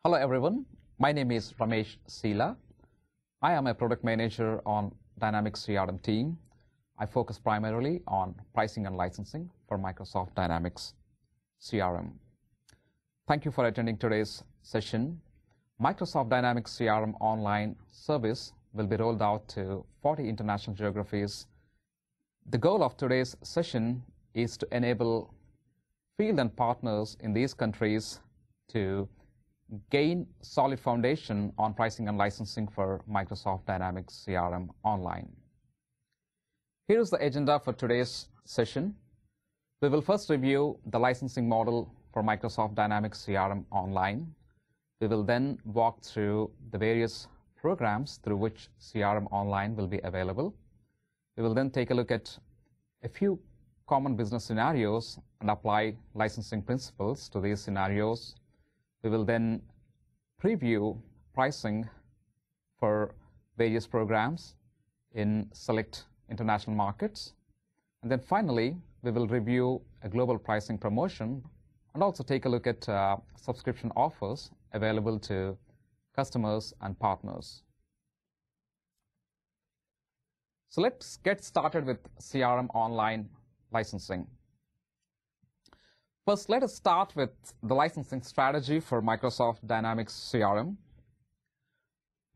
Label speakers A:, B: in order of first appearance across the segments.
A: Hello everyone, my name is Ramesh Seela. I am a product manager on Dynamics CRM team. I focus primarily on pricing and licensing for Microsoft Dynamics CRM. Thank you for attending today's session. Microsoft Dynamics CRM online service will be rolled out to 40 international geographies. The goal of today's session is to enable field and partners in these countries to gain solid foundation on pricing and licensing for Microsoft Dynamics CRM Online. Here is the agenda for today's session. We will first review the licensing model for Microsoft Dynamics CRM Online. We will then walk through the various programs through which CRM Online will be available. We will then take a look at a few common business scenarios and apply licensing principles to these scenarios. We will then preview pricing for various programs in select international markets. And then finally, we will review a global pricing promotion and also take a look at subscription offers available to customers and partners. So let's get started with CRM Online licensing. First, let us start with the licensing strategy for Microsoft Dynamics CRM.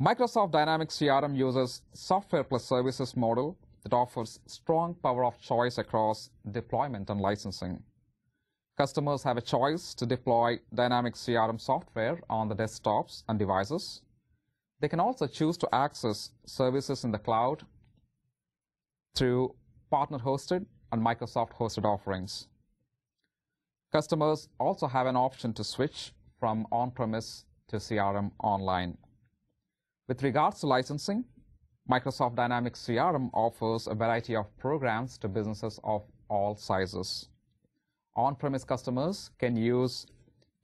A: Microsoft Dynamics CRM uses software plus services model that offers strong power of choice across deployment and licensing. Customers have a choice to deploy Dynamics CRM software on the desktops and devices. They can also choose to access services in the cloud through partner-hosted and Microsoft-hosted offerings. Customers also have an option to switch from on-premise to CRM Online. With regards to licensing, Microsoft Dynamics CRM offers a variety of programs to businesses of all sizes. On-premise customers can use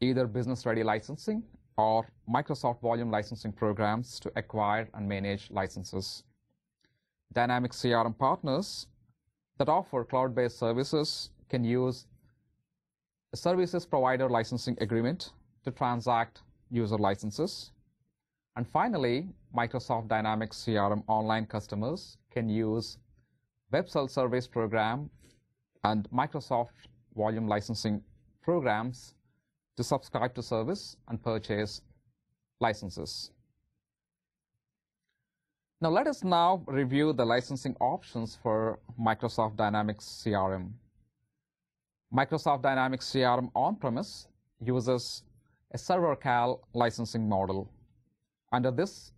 A: either business-ready licensing or Microsoft volume licensing programs to acquire and manage licenses. Dynamics CRM partners that offer cloud-based services can use a services provider licensing agreement to transact user licenses. And finally, Microsoft Dynamics CRM Online customers can use Web Self-Service program and Microsoft volume licensing programs to subscribe to service and purchase licenses. Now let us now review the licensing options for Microsoft Dynamics CRM. Microsoft Dynamics CRM on-premise uses a server-cal licensing model. Under this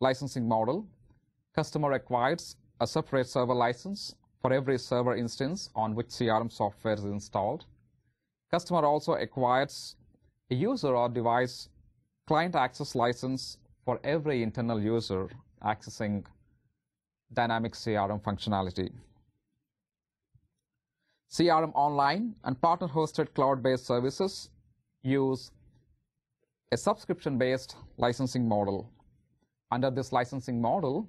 A: licensing model, customer acquires a separate server license for every server instance on which CRM software is installed. Customer also acquires a user or device client access license for every internal user accessing Dynamics CRM functionality. CRM Online and partner-hosted cloud-based services use a subscription-based licensing model. Under this licensing model,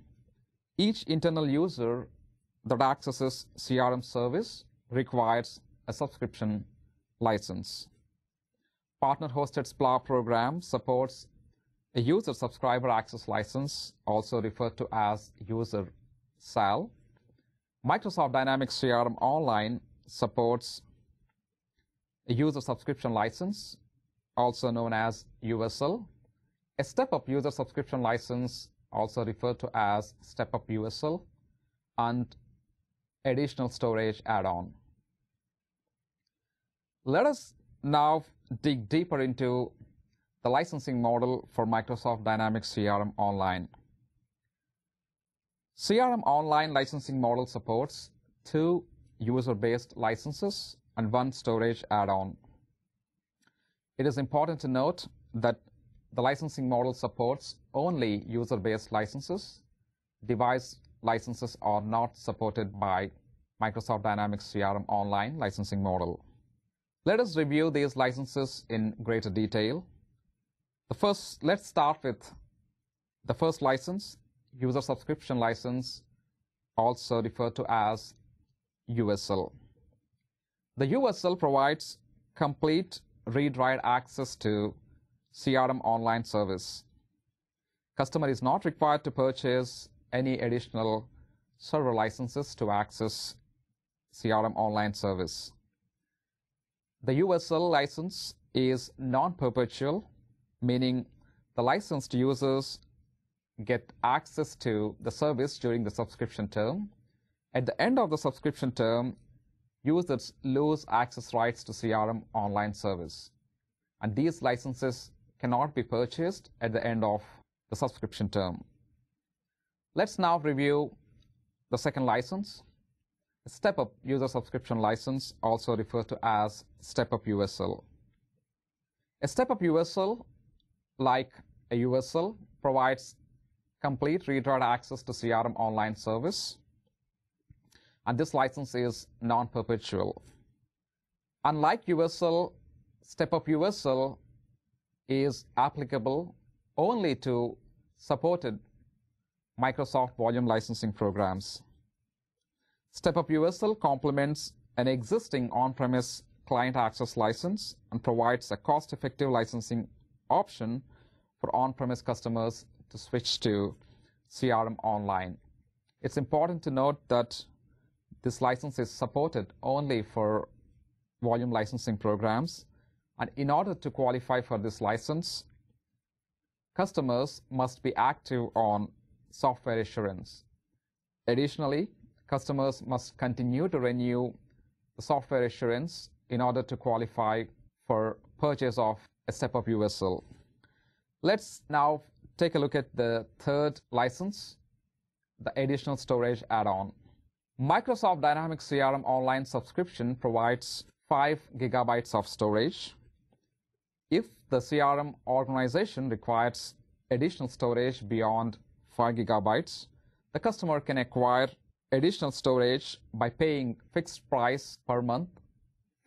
A: each internal user that accesses CRM service requires a subscription license. Partner-hosted SPLA program supports a user subscriber access license, also referred to as user SAL. Microsoft Dynamics CRM Online supports a user subscription license, also known as USL, a step-up user subscription license, also referred to as step-up USL, and additional storage add-on. Let us now dig deeper into the licensing model for Microsoft Dynamics CRM Online. CRM Online licensing model supports 2 user-based licenses and 1 storage add-on. It is important to note that the licensing model supports only user-based licenses. Device licenses are not supported by Microsoft Dynamics CRM Online licensing model. Let us review these licenses in greater detail. Let's start with the first license, user subscription license, also referred to as USL. The USL provides complete read-write access to CRM online service. Customer is not required to purchase any additional server licenses to access CRM online service. The USL license is non-perpetual, meaning the licensed users get access to the service during the subscription term. At the end of the subscription term, users lose access rights to CRM online service, and these licenses cannot be purchased at the end of the subscription term. Let's now review the second license, Step-up user subscription license, also referred to as Step-up USL. A Step-up USL, like a USL, provides complete read-write access to CRM online service, and this license is non-perpetual. Unlike USL, Step-up USL is applicable only to supported Microsoft volume licensing programs. Step-up USL complements an existing on-premise client access license and provides a cost-effective licensing option for on-premise customers to switch to CRM Online. It's important to note that this license is supported only for volume licensing programs, and in order to qualify for this license, customers must be active on software assurance. Additionally, customers must continue to renew the software assurance in order to qualify for purchase of a Step-up USL. Let's now take a look at the third license, the additional storage add-on. Microsoft Dynamics CRM Online subscription provides 5 gigabytes of storage. If the CRM organization requires additional storage beyond 5 gigabytes, the customer can acquire additional storage by paying fixed price per month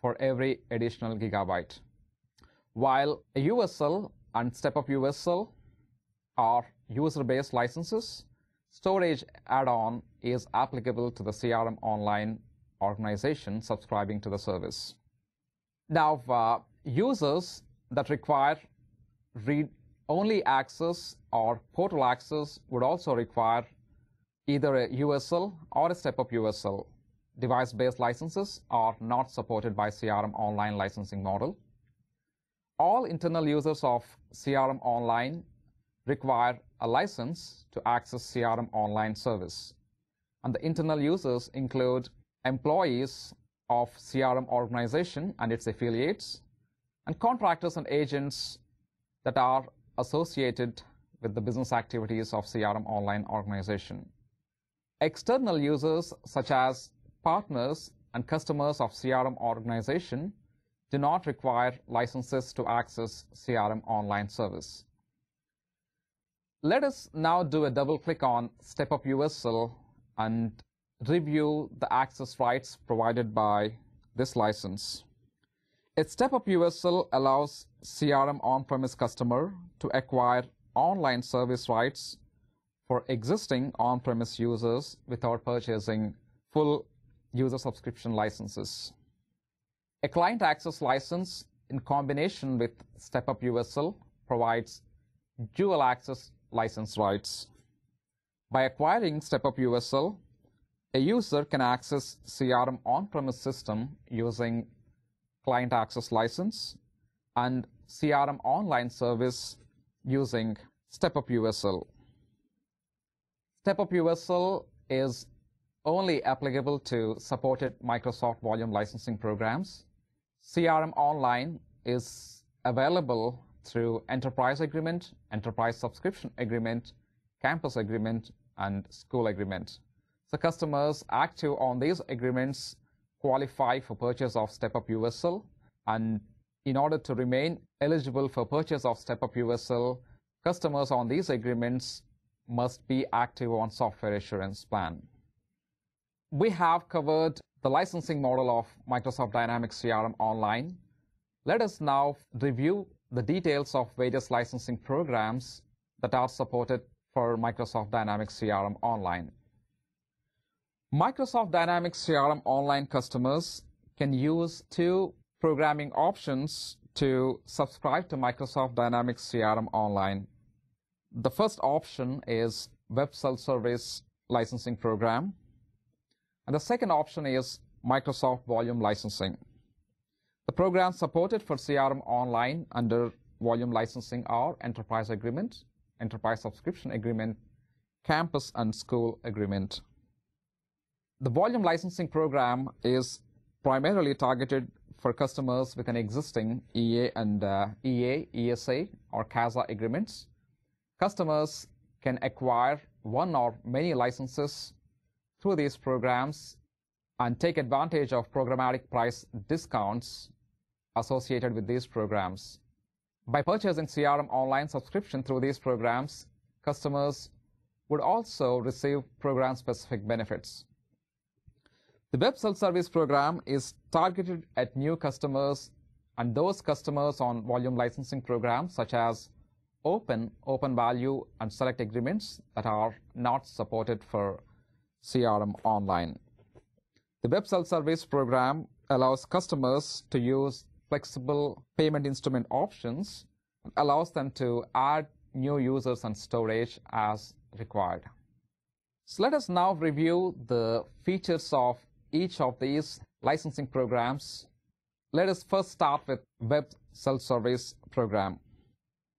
A: for every additional gigabyte. While a USL and Step-up USL are user-based licenses, storage add-on is applicable to the CRM Online organization subscribing to the service. Now, users that require read-only access or portal access would also require either a USL or a Step-up USL. Device-based licenses are not supported by CRM Online licensing model. All internal users of CRM Online require a license to access CRM Online service. And the internal users include employees of CRM organization and its affiliates, and contractors and agents that are associated with the business activities of CRM Online organization. External users such as partners and customers of CRM organization do not require licenses to access CRM Online service. Let us now do a double click on Step-up USL and review the access rights provided by this license. A Step-up USL allows CRM on-premise customer to acquire online service rights for existing on-premise users without purchasing full user subscription licenses. A client access license in combination with Step-up USL provides dual access license rights. By acquiring Step-up USL, a user can access CRM on-premise system using client access license and CRM online service using Step-up USL. Step-up USL is only applicable to supported Microsoft volume licensing programs. CRM Online is available through Enterprise Agreement, Enterprise Subscription Agreement, Campus Agreement, and School Agreement. So customers active on these agreements qualify for purchase of Step-up USL, and in order to remain eligible for purchase of Step-up USL, customers on these agreements must be active on software assurance plan. We have covered the licensing model of Microsoft Dynamics CRM Online. Let us now review the details of various licensing programs that are supported for Microsoft Dynamics CRM Online. Microsoft Dynamics CRM Online customers can use 2 programming options to subscribe to Microsoft Dynamics CRM Online, the first option is Web Self-Service Licensing Program, and the second option is Microsoft Volume Licensing. The programs supported for CRM Online under volume licensing are Enterprise Agreement, Enterprise Subscription Agreement, Campus and School Agreement. The volume licensing program is primarily targeted for customers with an existing EA and ESA or CASA agreements. Customers can acquire one or many licenses through these programs and take advantage of programmatic price discounts associated with these programs. By purchasing CRM Online subscription through these programs, customers would also receive program-specific benefits. The Web Self-Service program is targeted at new customers and those customers on volume licensing programs such as Open Value, and Select agreements that are not supported for CRM Online. The Web Self-Service program allows customers to use flexible payment instrument options and allows them to add new users and storage as required. So let us now review the features of each of these licensing programs. Let us first start with Web Self-Service program.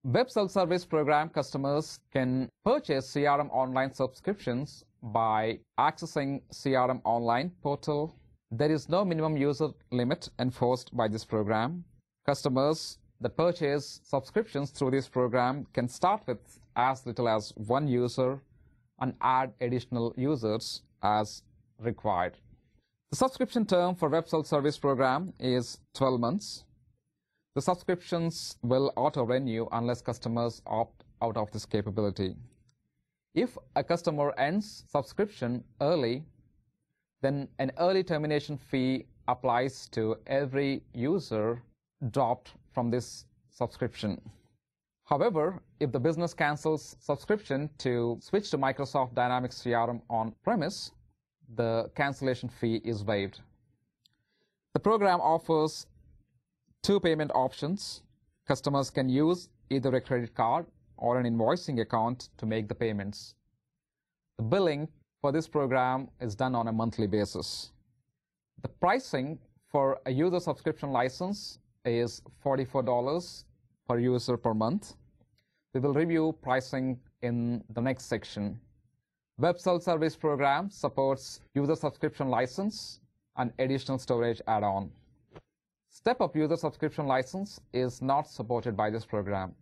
A: Web Self-Service program customers can purchase CRM Online subscriptions by accessing CRM Online portal. There is no minimum user limit enforced by this program. Customers that purchase subscriptions through this program can start with as little as one user and add additional users as required. The subscription term for Web Self-Service program is 12 months. The subscriptions will auto-renew unless customers opt out of this capability. If a customer ends subscription early, then an early termination fee applies to every user dropped from this subscription. However, if the business cancels subscription to switch to Microsoft Dynamics CRM on-premise, the cancellation fee is waived. The program offers two payment options. Customers can use either a credit card or an invoicing account to make the payments. The billing for this program is done on a monthly basis. The pricing for a user subscription license is $44 per user per month. We will review pricing in the next section. Web Self-Service program supports user subscription license and additional storage add-on. Step-up user subscription license is not supported by this program.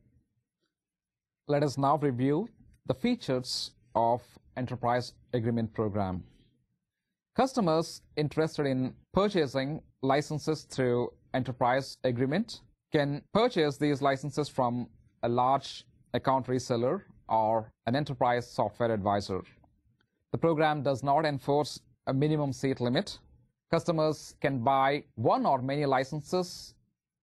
A: Let us now review the features of Enterprise Agreement program. Customers interested in purchasing licenses through Enterprise Agreement can purchase these licenses from a large account reseller or an enterprise software advisor. The program does not enforce a minimum seat limit. Customers can buy one or many licenses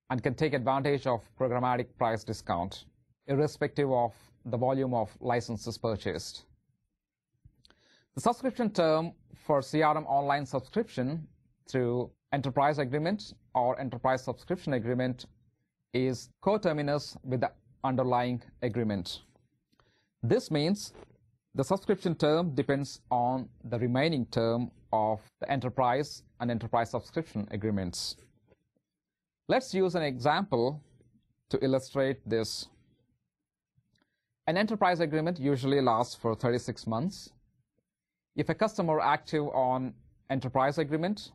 A: and can take advantage of programmatic price discount, irrespective of the volume of licenses purchased. The subscription term for CRM Online subscription through Enterprise Agreement or Enterprise Subscription Agreement is coterminous with the underlying agreement. This means the subscription term depends on the remaining term of the Enterprise and Enterprise Subscription Agreements. Let's use an example to illustrate this. An Enterprise Agreement usually lasts for 36 months. If a customer active on Enterprise Agreement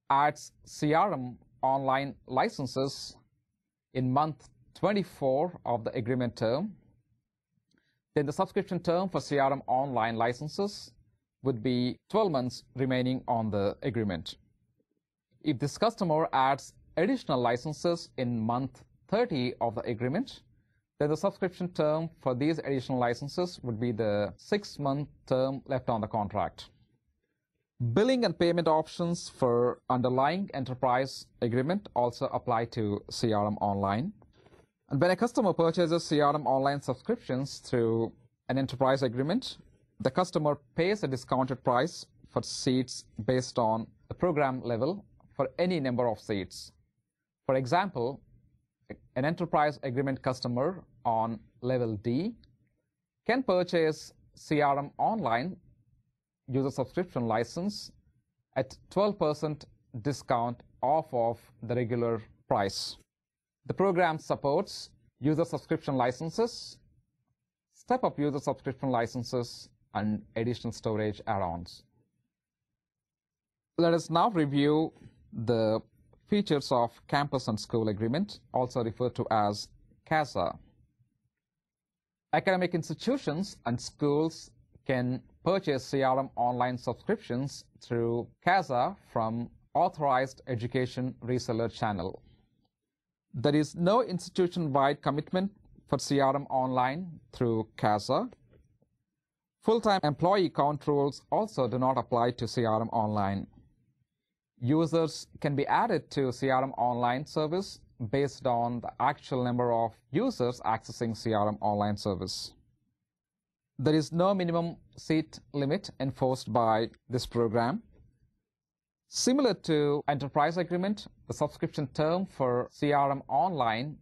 A: adds CRM Online licenses in month 24 of the agreement term, then the subscription term for CRM Online licenses would be 12 months remaining on the agreement. If this customer adds additional licenses in month 30 of the agreement, then the subscription term for these additional licenses would be the 6-month term left on the contract. Billing and payment options for underlying Enterprise Agreement also apply to CRM Online. And when a customer purchases CRM Online subscriptions through an Enterprise Agreement, the customer pays a discounted price for seats based on the program level for any number of seats. For example, An enterprise agreement customer on level D can purchase CRM Online user subscription license at 12% discount off of the regular price. The program supports user subscription licenses, step-up user subscription licenses, and additional storage add-ons. Let us now review the features of Campus and School Agreement, also referred to as CASA. Academic institutions and schools can purchase CRM Online subscriptions through CASA from authorized education reseller channel. There is no institution-wide commitment for CRM Online through CASA. Full-time employee count rules also do not apply to CRM Online. Users can be added to CRM Online service based on the actual number of users accessing CRM Online service. There is no minimum seat limit enforced by this program. Similar to Enterprise Agreement, the subscription term for CRM Online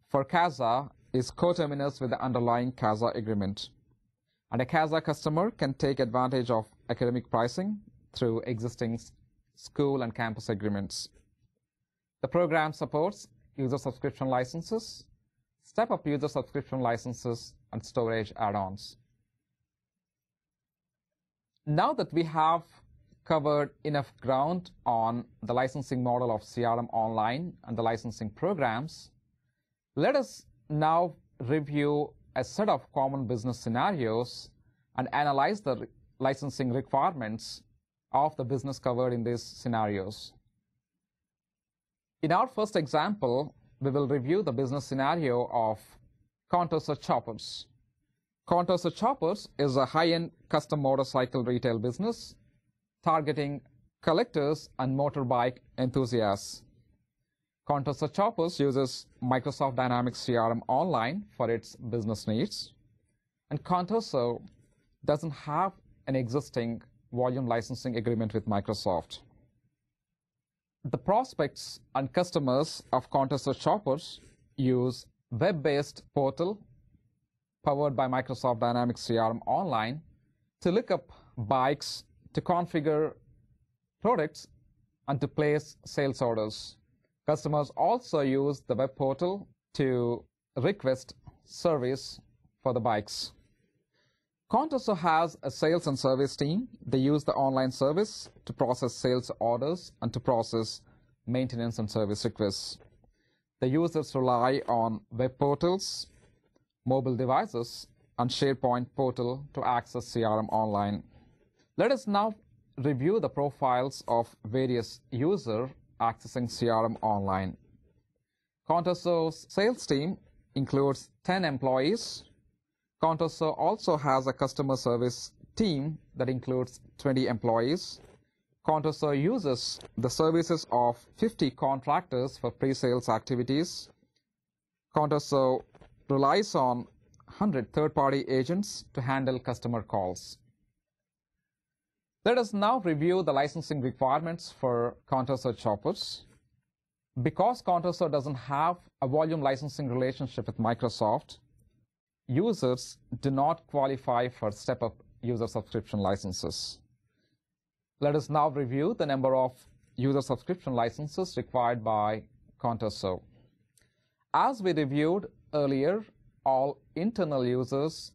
A: for CASA is coterminous with the underlying CASA agreement. And a CASA customer can take advantage of academic pricing through existing school and campus agreements. The program supports user subscription licenses, step-up user subscription licenses, and storage add-ons. Now that we have covered enough ground on the licensing model of CRM Online and the licensing programs, let us now review a set of common business scenarios and analyze the licensing requirements of the business covered in these scenarios. In our first example, we will review the business scenario of Contour Choppers. Contour Choppers is a high-end custom motorcycle retail business targeting collectors and motorbike enthusiasts. Contour Choppers uses Microsoft Dynamics CRM Online for its business needs, and Contour doesn't have an existing volume licensing agreement with Microsoft. The prospects and customers of Contour Choppers use web-based portal powered by Microsoft Dynamics CRM Online to look up bikes, to configure products, and to place sales orders. Customers also use the web portal to request service for the bikes. Contour has a sales and service team. They use the online service to process sales orders and to process maintenance and service requests. The users rely on web portals, mobile devices, and SharePoint portal to access CRM Online. Let us now review the profiles of various users accessing CRM Online. Contour's sales team includes 10 employees. Contour also has a customer service team that includes 20 employees. Contour uses the services of 50 contractors for pre-sales activities. Contour relies on 100 third-party agents to handle customer calls. Let us now review the licensing requirements for Contour Choppers. Because Contour doesn't have a volume licensing relationship with Microsoft, users do not qualify for step-up user subscription licenses. Let us now review the number of user subscription licenses required by Contour. As we reviewed earlier, all internal users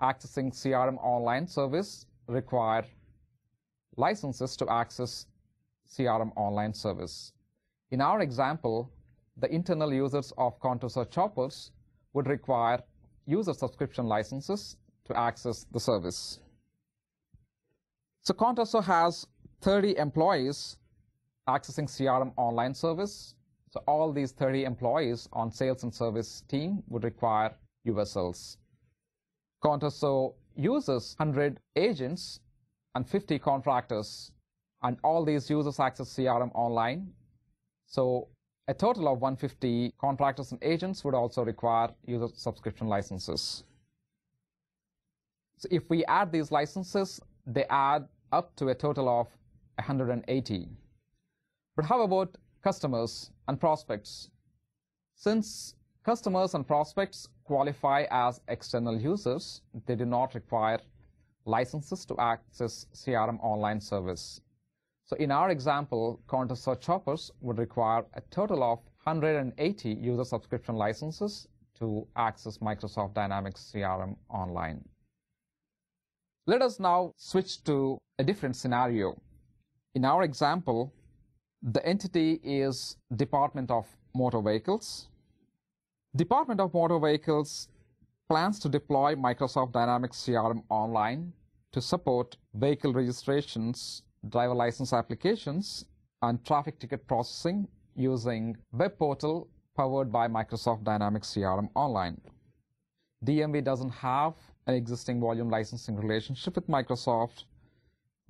A: accessing CRM Online service require licenses to access CRM Online service. In our example, the internal users of Contour Choppers would require user subscription licenses to access the service. So Contour has 30 employees accessing CRM Online service. So all these 30 employees on sales and service team would require USLs. Contour uses 100 agents and 50 contractors, and all these users access CRM Online. So a total of 150 contractors and agents would also require user subscription licenses. So if we add these licenses, they add up to a total of 180. But how about customers and prospects? Since customers and prospects qualify as external users, they do not require licenses to access CRM online service. So in our example, counter search shoppers would require a total of 180 user subscription licenses to access Microsoft Dynamics CRM online. Let us now switch to a different scenario. In our example, the entity is Department of Motor Vehicles. Department of Motor Vehicles plans to deploy Microsoft Dynamics CRM online to support vehicle registrations, driver license applications, and traffic ticket processing using web portal powered by Microsoft Dynamics CRM online. DMV doesn't have an existing volume licensing relationship with Microsoft.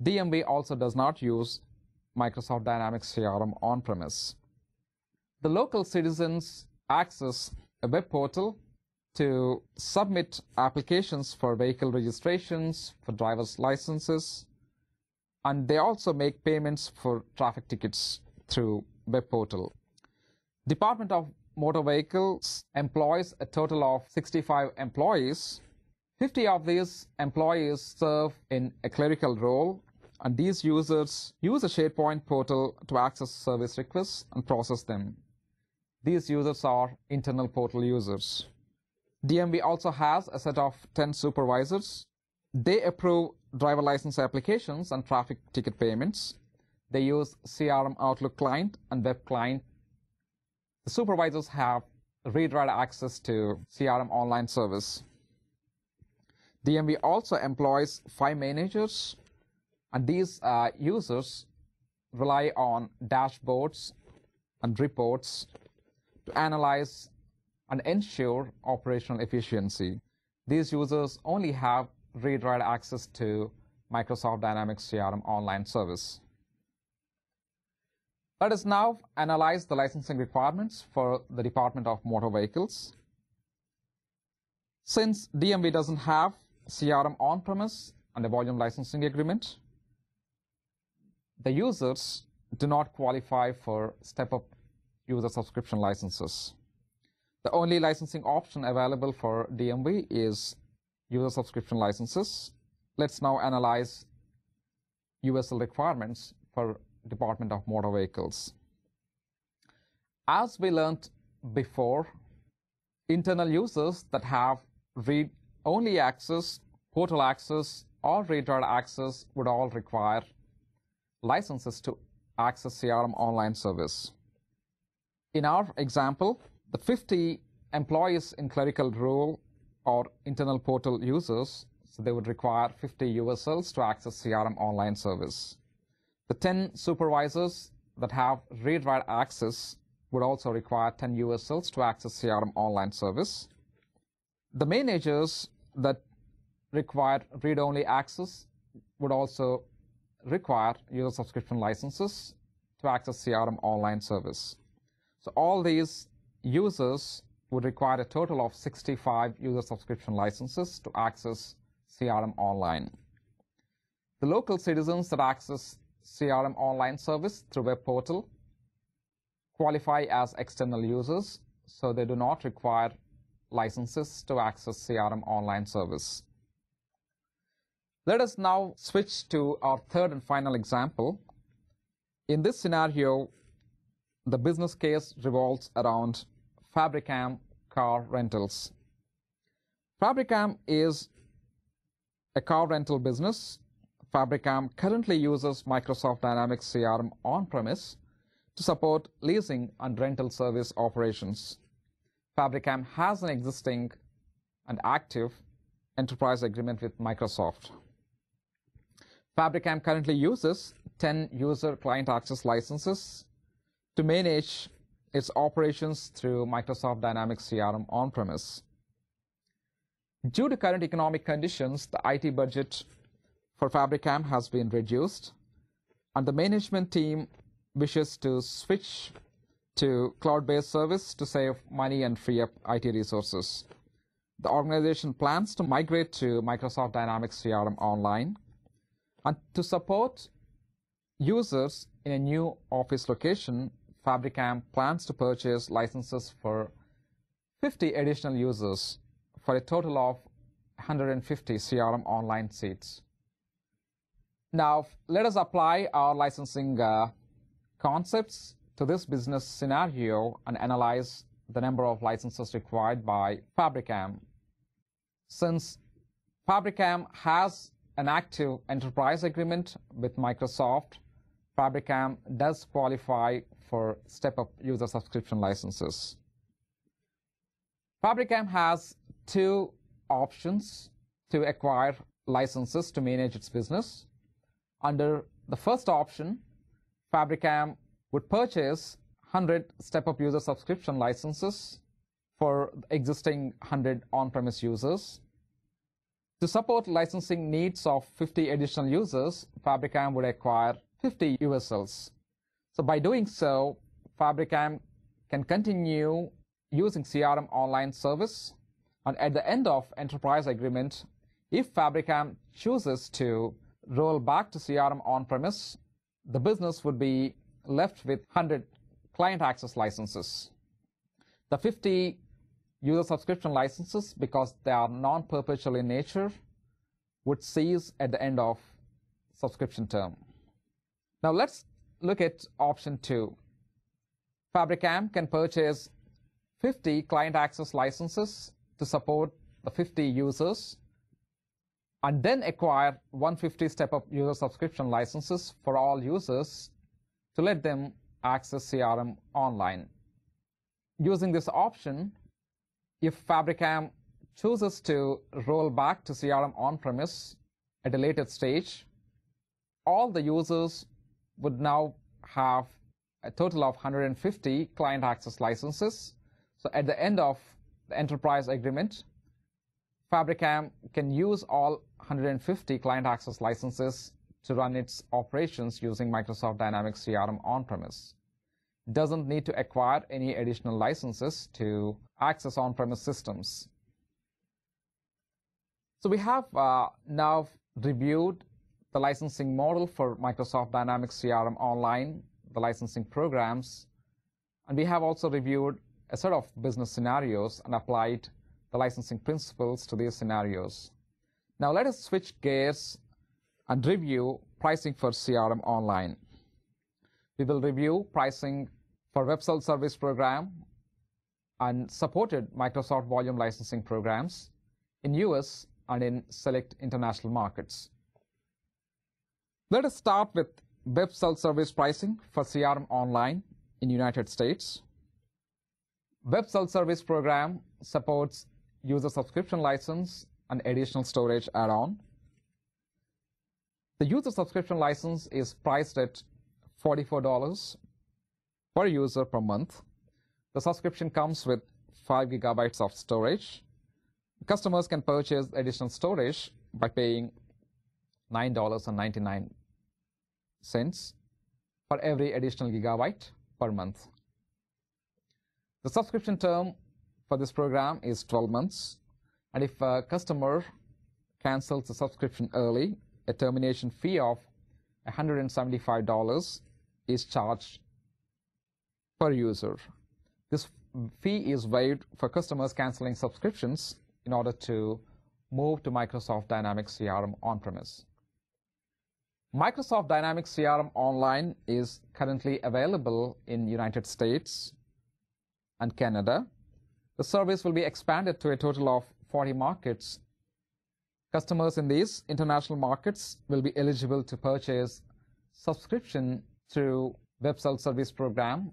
A: DMV also does not use Microsoft Dynamics CRM on-premise. The local citizens access a web portal to submit applications for vehicle registrations, for driver's licenses, and they also make payments for traffic tickets through web portal. Department of Motor Vehicles employs a total of 65 employees. 50 of these employees serve in a clerical role, and these users use a SharePoint portal to access service requests and process them. These users are internal portal users. DMV also has a set of 10 supervisors. They approve driver license applications and traffic ticket payments. They use CRM Outlook client and web client. The supervisors have read-write access to CRM online service. DMV also employs 5 managers, and these users rely on dashboards and reports to analyze and ensure operational efficiency. These users only have read-write access to Microsoft Dynamics CRM online service. Let us now analyze the licensing requirements for the Department of Motor Vehicles. Since DMV doesn't have CRM on-premise and a volume licensing agreement, the users do not qualify for step-up user subscription licenses. The only licensing option available for DMV is user subscription licenses. Let's now analyze USL requirements for Department of Motor Vehicles. As we learned before, internal users that have read-only access, portal access, or read-write access would all require licenses to access CRM online service. In our example, the 50 employees in clerical role or internal portal users, so they would require 50 USLs to access CRM online service. The 10 supervisors that have read-write access would also require 10 USLs to access CRM online service. The managers that require read-only access would also require user subscription licenses to access CRM online service. So all these users would require a total of 65 user subscription licenses to access CRM online. The local citizens that access CRM online service through web portal qualify as external users, so they do not require licenses to access CRM online service. Let us now switch to our third and final example. In this scenario, the business case revolves around Fabricam car rentals. Fabricam is a car rental business. Fabricam currently uses Microsoft Dynamics CRM on-premise to support leasing and rental service operations. Fabricam has an existing and active enterprise agreement with Microsoft. Fabricam currently uses 10 user client access licenses to manage its operations through Microsoft Dynamics CRM on-premise. Due to current economic conditions, the IT budget for Fabricam has been reduced, and the management team wishes to switch to cloud-based service to save money and free up IT resources. The organization plans to migrate to Microsoft Dynamics CRM Online, and to support users in a new office location, Fabricam plans to purchase licenses for 50 additional users for a total of 150 CRM online seats. Now, let us apply our licensing concepts to this business scenario and analyze the number of licenses required by Fabricam. Since Fabricam has an active enterprise agreement with Microsoft, Fabricam does qualify for step-up user subscription licenses. Fabricam has two options to acquire licenses to manage its business. Under the first option, Fabricam would purchase 100 step-up user subscription licenses for existing 100 on-premise users. To support licensing needs of 50 additional users, Fabricam would acquire 50 USLs. So by doing so, Fabricam can continue using CRM online service, and at the end of enterprise agreement, if Fabricam chooses to roll back to CRM on-premise, the business would be left with 100 client access licenses. The 50 user subscription licenses, because they are non-perpetual in nature, would cease at the end of subscription term. Now let's look at option 2. Fabricam can purchase 50 client access licenses to support the 50 users, and then acquire 150 step-up user subscription licenses for all users to let them access CRM online. Using this option, if Fabricam chooses to roll back to CRM on-premise at a later stage, all the users would now have a total of 150 client access licenses. So at the end of the enterprise agreement, Fabricam can use all 150 client access licenses to run its operations using Microsoft Dynamics CRM on-premise. It doesn't need to acquire any additional licenses to access on-premise systems. So we have now reviewed the licensing model for Microsoft Dynamics CRM Online, the licensing programs, and we have also reviewed a set of business scenarios and applied the licensing principles to these scenarios. Now let us switch gears and review pricing for CRM Online. We will review pricing for Web Self-Service program and supported Microsoft volume licensing programs in US and in select international markets. Let us start with Web Self-Service pricing for CRM Online in United States. Web Self-Service program supports user subscription license and additional storage add-on. The user subscription license is priced at $44 per user per month. The subscription comes with 5 gigabytes of storage. Customers can purchase additional storage by paying $9.99 for every additional gigabyte per month. The subscription term for this program is 12 months, and if a customer cancels the subscription early, a termination fee of $175 is charged per user. This fee is waived for customers canceling subscriptions in order to move to Microsoft Dynamics CRM on-premise. Microsoft Dynamics CRM Online is currently available in United States and Canada. The service will be expanded to a total of 40 markets. Customers in these international markets will be eligible to purchase subscription through Web Self-Service program,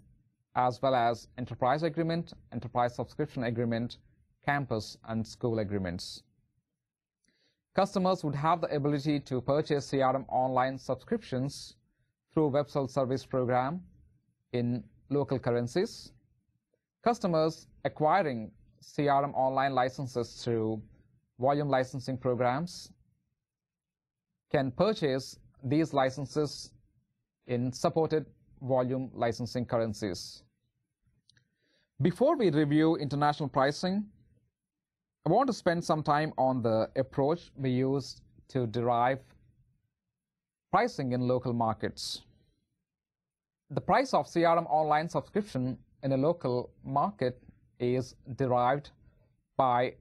A: as well as enterprise agreement, enterprise subscription agreement, campus and school agreements. Customers would have the ability to purchase CRM Online subscriptions through Web Self-Service program in local currencies. Customers acquiring CRM Online licenses through volume licensing programs can purchase these licenses in supported volume licensing currencies. Before we review international pricing, I want to spend some time on the approach we use to derive pricing in local markets. The price of CRM online subscription in a local market is derived by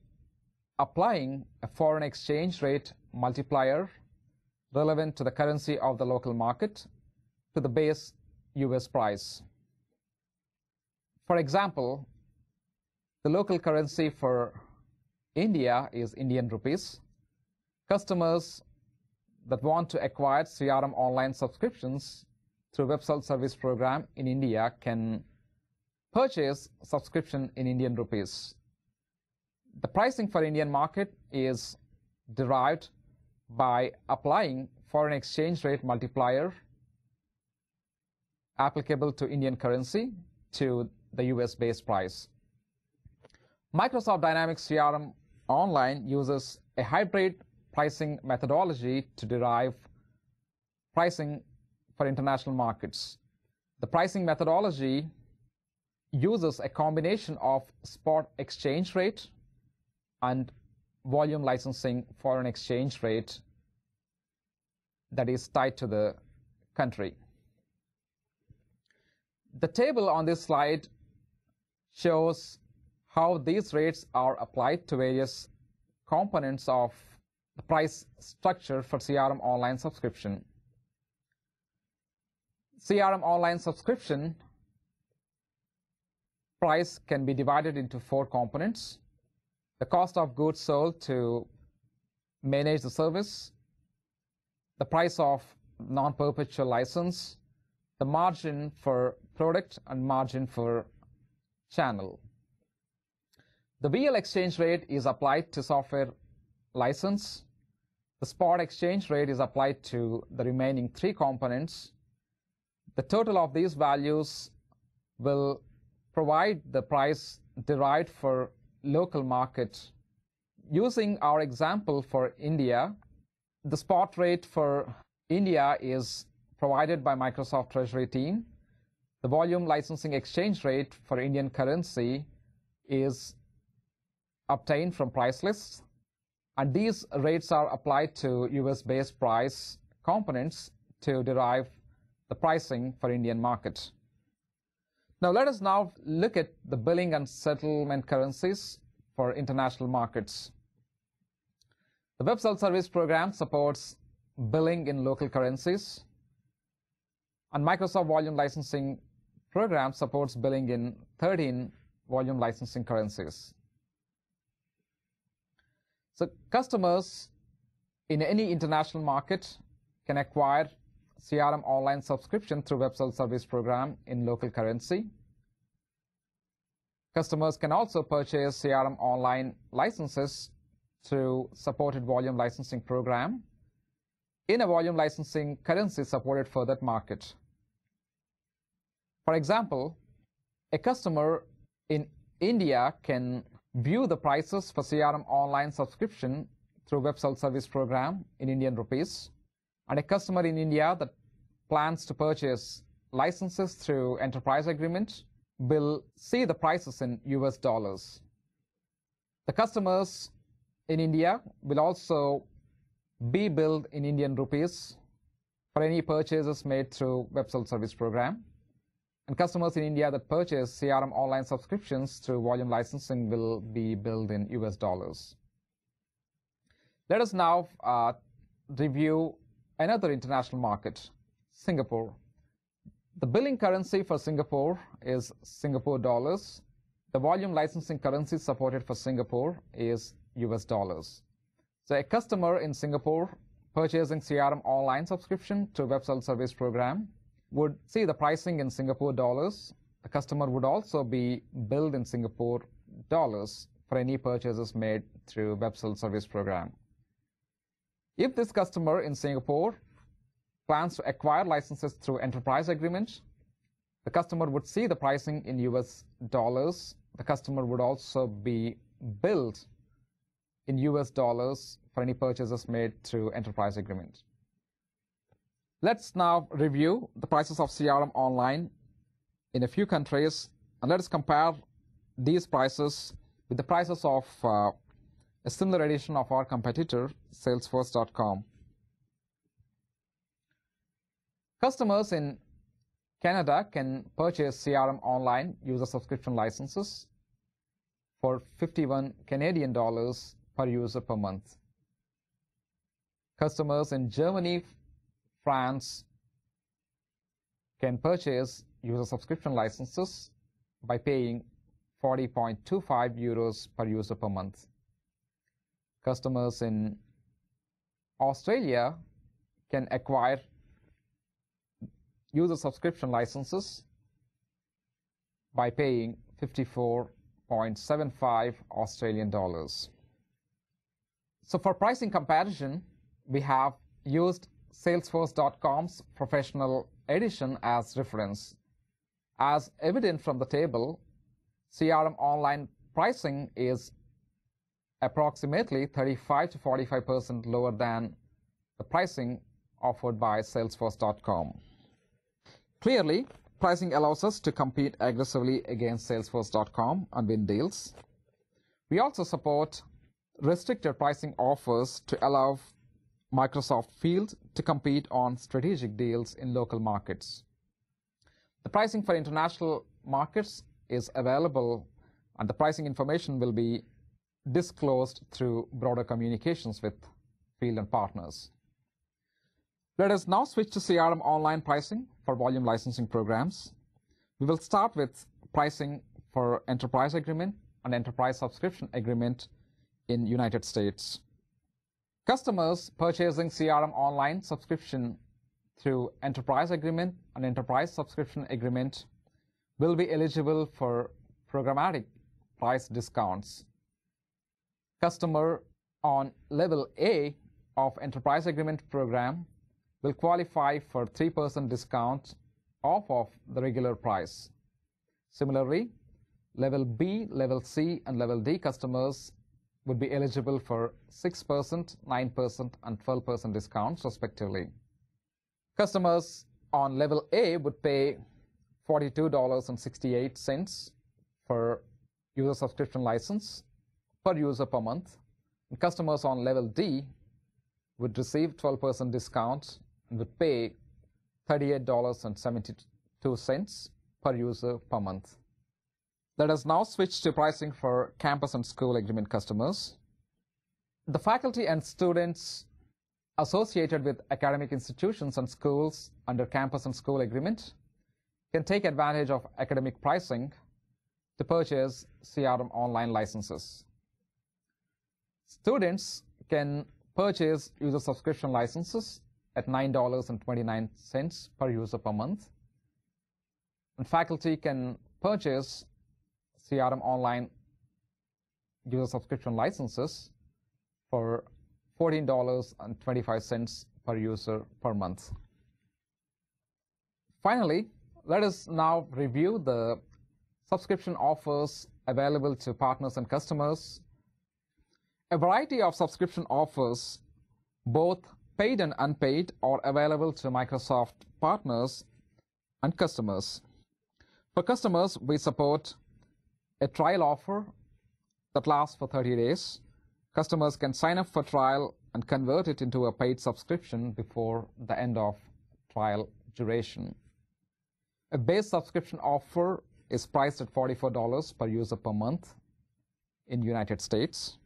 A: applying a foreign exchange rate multiplier relevant to the currency of the local market to the base US price. For example, the local currency for India is Indian rupees. Customers that want to acquire CRM online subscriptions through web self-service program in India can purchase subscription in Indian rupees. The pricing for Indian market is derived by applying foreign exchange rate multiplier applicable to Indian currency to the US base price. Microsoft Dynamics CRM Online uses a hybrid pricing methodology to derive pricing for international markets. The pricing methodology uses a combination of spot exchange rate and volume licensing foreign exchange rate that is tied to the country. The table on this slide shows how these rates are applied to various components of the price structure for CRM online subscription. CRM online subscription price can be divided into 4 components: the cost of goods sold to manage the service, the price of non-perpetual license, the margin for product, and margin for channel. The VL exchange rate is applied to software license. The spot exchange rate is applied to the remaining 3 components. The total of these values will provide the price derived for local market. Using our example for India, the spot rate for India is provided by Microsoft Treasury team. The volume licensing exchange rate for Indian currency is obtained from price lists, and these rates are applied to US base price components to derive the pricing for Indian market. Now let us now look at the billing and settlement currencies for international markets. The Web Self-Service program supports billing in local currencies, and Microsoft Volume Licensing program supports billing in 13 volume licensing currencies. So customers in any international market can acquire CRM online subscription through Web Self-Service program in local currency. Customers can also purchase CRM online licenses through supported volume licensing program in a volume licensing currency supported for that market. For example, a customer in India can view the prices for CRM online subscription through Web Self-Service program in Indian rupees, and a customer in India that plans to purchase licenses through enterprise agreement will see the prices in US dollars. The customers in India will also be billed in Indian rupees for any purchases made through Web Self-Service program. And customers in India that purchase CRM online subscriptions through volume licensing will be billed in US dollars. Let us now review another international market, Singapore. The billing currency for Singapore is Singapore dollars. The volume licensing currency supported for Singapore is US dollars. So a customer in Singapore purchasing CRM online subscription to Web Self-Service program would see the pricing in Singapore dollars. The customer would also be billed in Singapore dollars for any purchases made through Web Self-Service program. If this customer in Singapore plans to acquire licenses through enterprise agreement, the customer would see the pricing in US dollars. The customer would also be billed in US dollars for any purchases made through enterprise agreement. Let's now review the prices of CRM online in a few countries, and let us compare these prices with the prices of a similar edition of our competitor, Salesforce.com. Customers in Canada can purchase CRM Online user subscription licenses for 51 Canadian dollars per user per month. Customers in Germany, France can purchase user subscription licenses by paying 40.25 euros per user per month. Customers in Australia can acquire user subscription licenses by paying 54.75 Australian dollars. So for pricing comparison, we have used Salesforce.com's professional edition as reference. As evident from the table, CRM Online pricing is approximately 35 to 45% lower than the pricing offered by Salesforce.com. Clearly, pricing allows us to compete aggressively against Salesforce.com and win deals. We also support restricted pricing offers to allow Microsoft Field to compete on strategic deals in local markets. The pricing for international markets is available, and the pricing information will be disclosed through broader communications with Field and partners. Let us now switch to CRM Online pricing for volume licensing programs. We will start with pricing for enterprise agreement and enterprise subscription agreement in United States. Customers purchasing CRM Online subscription through enterprise agreement and enterprise subscription agreement will be eligible for programmatic price discounts. Customer on level A of enterprise agreement program will qualify for 3% discount off of the regular price. Similarly, level B, level C, and level D customers would be eligible for 6%, 9%, and 12% discounts respectively. Customers on level A would pay $42.68 for user subscription license per user per month. And customers on level D would receive 12% discount and would pay $38.72 per user per month. Let us now switch to pricing for campus and school agreement customers. The faculty and students associated with academic institutions and schools under campus and school agreement can take advantage of academic pricing to purchase CRM Online licenses. Students can purchase user subscription licenses at $9.29 per user per month, and faculty can purchase CRM Online user subscription licenses for $14.25 per user per month. Finally, let us now review the subscription offers available to partners and customers. A variety of subscription offers, both paid and unpaid, are available to Microsoft partners and customers. For customers, we support a trial offer that lasts for 30 days. Customers can sign up for trial and convert it into a paid subscription before the end of trial duration. A base subscription offer is priced at $44 per user per month in the United States.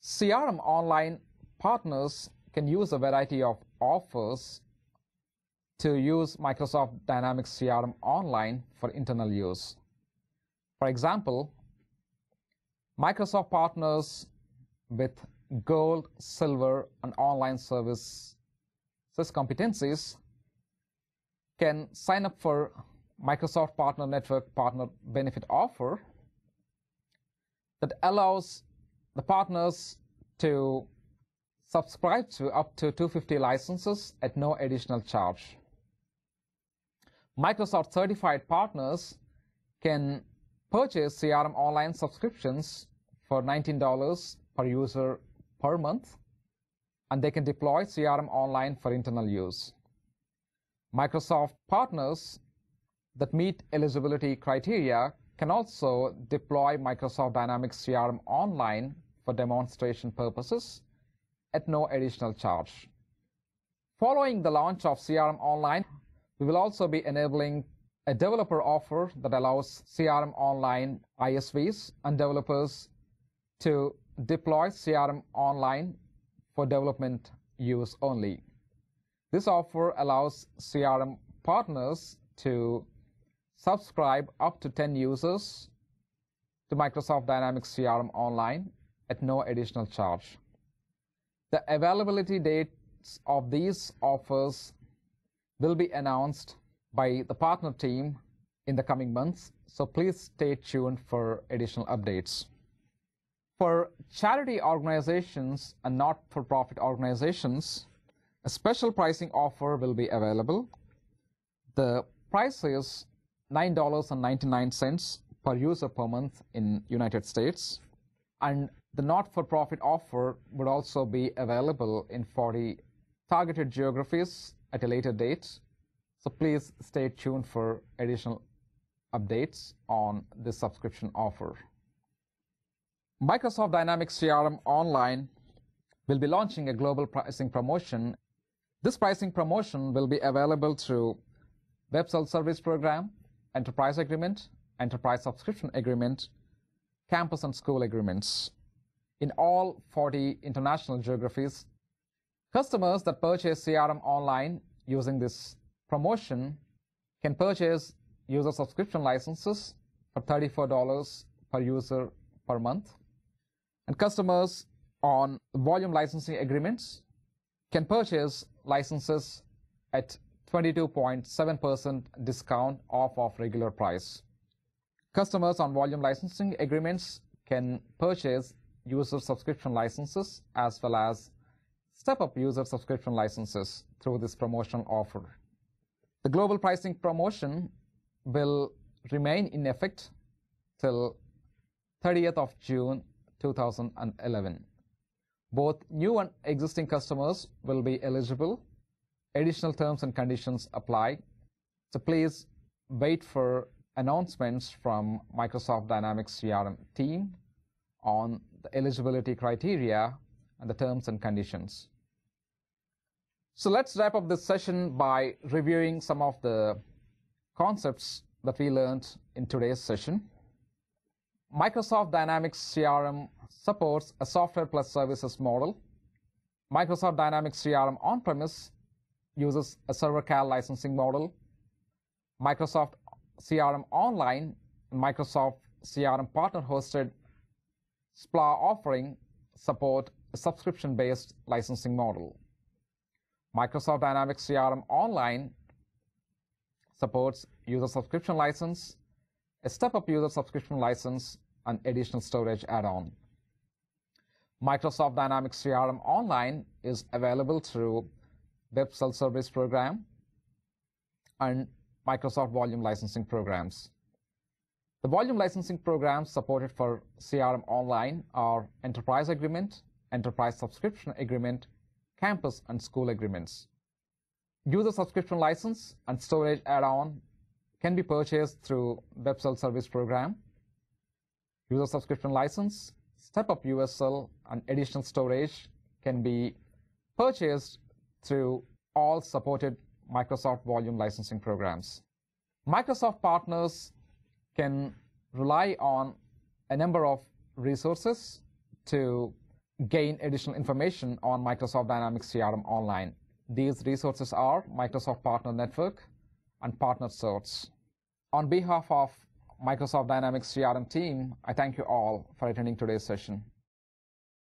A: CRM Online partners can use a variety of offers to use Microsoft Dynamics CRM Online for internal use. For example, Microsoft partners with Gold, Silver, and Online Services competencies can sign up for Microsoft Partner Network Partner Benefit offer that allows the partners to subscribe to up to 250 licenses at no additional charge. Microsoft certified partners can purchase CRM Online subscriptions for $19 per user per month, and they can deploy CRM Online for internal use. Microsoft partners that meet eligibility criteria can also deploy Microsoft Dynamics CRM Online for demonstration purposes at no additional charge. Following the launch of CRM Online, We will also be enabling a developer offer that allows CRM Online ISVs and developers to deploy CRM Online for development use only. This offer allows CRM partners to subscribe up to 10 users to Microsoft Dynamics CRM Online at no additional charge. The availability dates of these offers will be announced by the partner team in the coming months, so please stay tuned for additional updates. For charity organizations and not-for-profit organizations, a special pricing offer will be available. The price is $9.99 per user per month in United States, and the not-for-profit offer would also be available in 40 targeted geographies at a later date. So please stay tuned for additional updates on this subscription offer. Microsoft Dynamics CRM Online will be launching a global pricing promotion. This pricing promotion will be available through Web Self-Service Program, Enterprise Agreement, Enterprise Subscription Agreement, Campus and School Agreements in all 40 international geographies. Customers that purchase CRM Online using this promotion can purchase user subscription licenses for $34 per user per month. And customers on volume licensing agreements can purchase licenses at 22.7% discount off of regular price. Customers on volume licensing agreements can purchase user subscription licenses as well as step-up user subscription licenses through this promotional offer. The global pricing promotion will remain in effect till 30th of June 2011. Both new and existing customers will be eligible. Additional terms and conditions apply. So please wait for announcements from Microsoft Dynamics CRM team on the eligibility criteria and the terms and conditions. So let's wrap up this session by reviewing some of the concepts that we learned in today's session. Microsoft Dynamics CRM supports a software plus services model. Microsoft Dynamics CRM on-premise uses a server CAL licensing model. Microsoft CRM Online and Microsoft CRM partner-hosted SPLA offering support a subscription-based licensing model. Microsoft Dynamics CRM Online supports user subscription license, a step-up user subscription license, and additional storage add-on. Microsoft Dynamics CRM Online is available through Web Self-Service Program and Microsoft Volume Licensing Programs. The volume licensing programs supported for CRM Online are Enterprise Agreement, Enterprise Subscription Agreement, Campus and School Agreements. User subscription license and storage add-on can be purchased through Web Self-Service Program. User subscription license, step-up USL, and additional storage can be purchased through all supported Microsoft Volume Licensing Programs. Microsoft partners can rely on a number of resources to gain additional information on Microsoft Dynamics CRM Online. These resources are Microsoft Partner Network and Partner Certs. On behalf of Microsoft Dynamics CRM team, I thank you all for attending today's session.